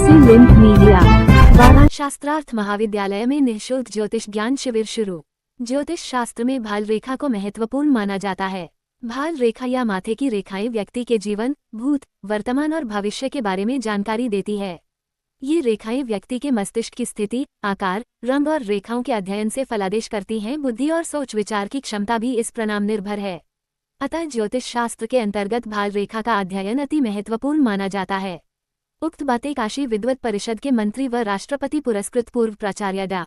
से link media Varanasi शास्त्रार्थ महाविद्यालय में निःशुल्क ज्योतिष ज्ञान शिविर शुरू। ज्योतिष शास्त्र में भाल रेखा को महत्वपूर्ण माना जाता है। भाल रेखा या माथे की रेखाएं व्यक्ति के जीवन, भूत, वर्तमान और भविष्य के बारे में जानकारी देती है। ये रेखाएं व्यक्ति के मस्तिष्क की स्थिति, आकार, रंग और रेखाओं के अध्ययन से फलादेश करती हैं। बुद्धि और सोच विचार की क्षमता भी इस पर निर्भर है। अतः ज्योतिष शास्त्र के अंतर्गत भाल रेखा का अध्ययन अति महत्वपूर्ण माना जाता है। उक्त बातें काशी विद्वत परिषद के मंत्री व राष्ट्रपति पुरस्कृत पूर्व प्राचार्य डा.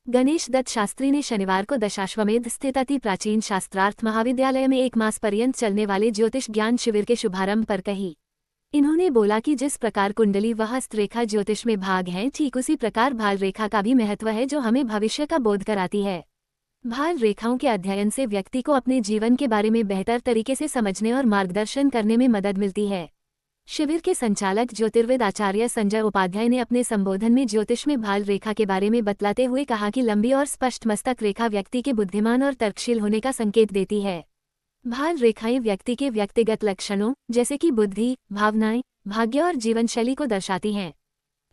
गणेश दत्त शास्त्री ने शनिवार को दशाश्वमेध स्थित अति प्राचीन शास्त्रार्थ महाविद्यालय में 1 मास पर्यंत चलने वाले ज्योतिष ज्ञान शिविर के शुभारंभ पर कही। इन्होंने बोला कि जिस प्रकार कुंडली व हस्तरेखा ज्योतिष में भाग हैं, ठीक उसी प्रकार भाल रेखा का भी महत्व है, जो हमें भविष्य का बोध कराती है। भाल रेखाओं के अध्ययन से व्यक्ति को अपने जीवन के बारे में बेहतर तरीके से समझने और मार्गदर्शन करने में मदद मिलती है। शिविर के संचालक ज्योतिर्विद आचार्य संजय उपाध्याय ने अपने संबोधन में ज्योतिष में भाल रेखा के बारे में बतलाते हुए कहा कि लंबी और स्पष्ट मस्तक रेखा व्यक्ति के बुद्धिमान और तर्कशील होने का संकेत देती है। भाल रेखाएं व्यक्ति के व्यक्तिगत लक्षणों जैसे कि बुद्धि, भावनाएं, भाग्य और जीवन शैली को दर्शाती हैं।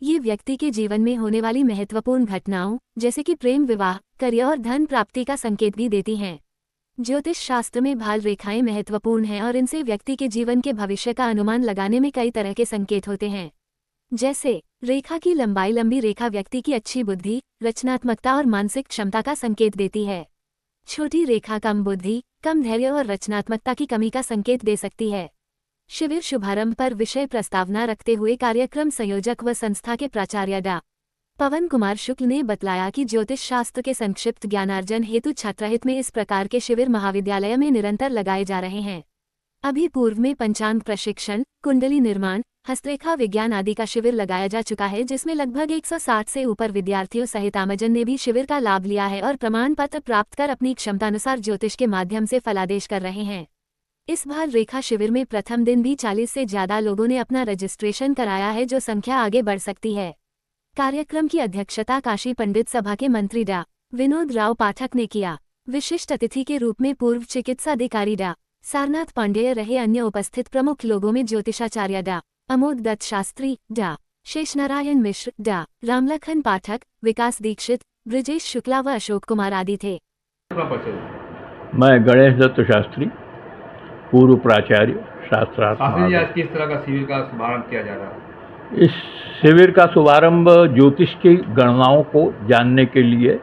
ये व्यक्ति के जीवन में होने वाली महत्वपूर्ण घटनाओं जैसे कि प्रेम, विवाह, करियर और धन प्राप्ति का संकेत भी देती हैं। ज्योतिष शास्त्र में भाल रेखाएं महत्वपूर्ण हैं और इनसे व्यक्ति के जीवन के भविष्य का अनुमान लगाने में कई तरह के संकेत होते हैं। जैसे रेखा की लंबाई, लंबी रेखा व्यक्ति की अच्छी बुद्धि, रचनात्मकता और मानसिक क्षमता का संकेत देती है। छोटी रेखा कम बुद्धि, कम धैर्य और रचनात्मकता की कमी का संकेत दे सकती है। शिविर शुभारंभ पर विषय प्रस्तावना रखते हुए कार्यक्रम संयोजक व संस्था के प्राचार्य डा. पवन कुमार शुक्ल ने बतलाया कि ज्योतिष शास्त्र के संक्षिप्त ज्ञानार्जन हेतु छात्रहित में इस प्रकार के शिविर महाविद्यालय में निरंतर लगाए जा रहे हैं। अभी पूर्व में पंचांग प्रशिक्षण, कुंडली निर्माण, हस्तरेखा विज्ञान आदि का शिविर लगाया जा चुका है, जिसमें लगभग 160 से ऊपर विद्यार्थियों सहित आमजन ने भी शिविर का लाभ लिया है और प्रमाण पत्र प्राप्त कर अपनी क्षमतानुसार ज्योतिष के माध्यम से फलादेश कर रहे हैं। इस भाल रेखा शिविर में प्रथम दिन भी 40 से ज्यादा लोगों ने अपना रजिस्ट्रेशन कराया है, जो संख्या आगे बढ़ सकती है। कार्यक्रम की अध्यक्षता काशी पंडित सभा के मंत्री डा. विनोद राव पाठक ने किया। विशिष्ट अतिथि के रूप में पूर्व चिकित्सा अधिकारी डा. सारनाथ पांडेय रहे। अन्य उपस्थित प्रमुख लोगों में ज्योतिषाचार्य डा. अमोद दत्त शास्त्री, डा. शेषनारायण मिश्र, डा. रामलखन पाठक, विकास दीक्षित, ब्रिजेश शुक्ला व अशोक कुमार आदि थे। मैं गणेश दत्त शास्त्री, पूर्व प्राचार्य शास्त्रार्थ। आज किस तरह का शिविर का शुभारंभ किया जा रहा है? इस शिविर का शुभारंभ ज्योतिष की गणनाओं को जानने के लिए,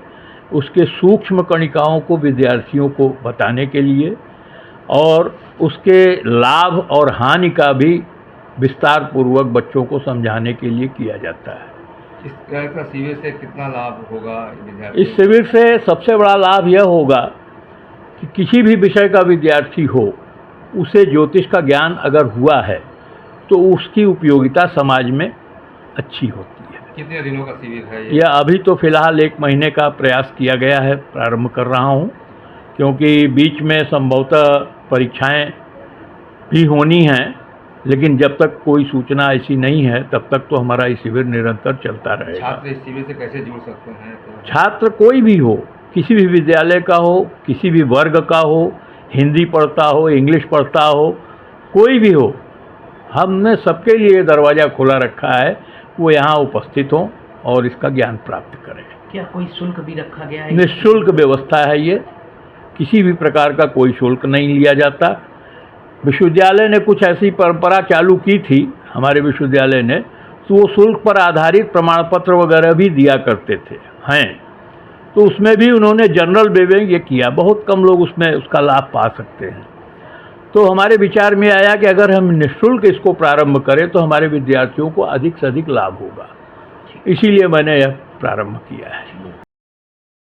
उसके सूक्ष्म कणिकाओं को विद्यार्थियों को बताने के लिए और उसके लाभ और हानि का भी विस्तार पूर्वक बच्चों को समझाने के लिए किया जाता है। इस तरह का शिविर से कितना लाभ होगा? इस शिविर से सबसे बड़ा लाभ यह होगा कि किसी भी विषय का विद्यार्थी हो, उसे ज्योतिष का ज्ञान अगर हुआ है तो उसकी उपयोगिता समाज में अच्छी होती है। कितने दिनों का शिविर है ये? यह अभी तो फिलहाल 1 महीने का प्रयास किया गया है, प्रारंभ कर रहा हूँ, क्योंकि बीच में संभवतः परीक्षाएं भी होनी हैं, लेकिन जब तक कोई सूचना ऐसी नहीं है तब तक तो हमारा ये शिविर निरंतर चलता रहेगा। छात्र इस शिविर से कैसे जुड़ सकते हैं? छात्र कोई भी हो, किसी भी विद्यालय का हो, किसी भी वर्ग का हो, हिंदी पढ़ता हो, इंग्लिश पढ़ता हो, कोई भी हो, हमने सबके लिए दरवाज़ा खुला रखा है। वो यहाँ उपस्थित हों और इसका ज्ञान प्राप्त करें। क्या कोई शुल्क भी रखा गया है? निःशुल्क व्यवस्था है ये, किसी भी प्रकार का कोई शुल्क नहीं लिया जाता। विश्वविद्यालय ने कुछ ऐसी परंपरा चालू की थी, हमारे विश्वविद्यालय ने, तो वो शुल्क पर आधारित प्रमाण पत्र वगैरह भी दिया करते हैं, तो उसमें भी उन्होंने जनरल वे में ये किया। बहुत कम लोग उसमें उसका लाभ पा सकते हैं। तो हमारे विचार में आया कि अगर हम निःशुल्क इसको प्रारंभ करें तो हमारे विद्यार्थियों को अधिक से अधिक लाभ होगा, इसीलिए मैंने यह प्रारंभ किया है।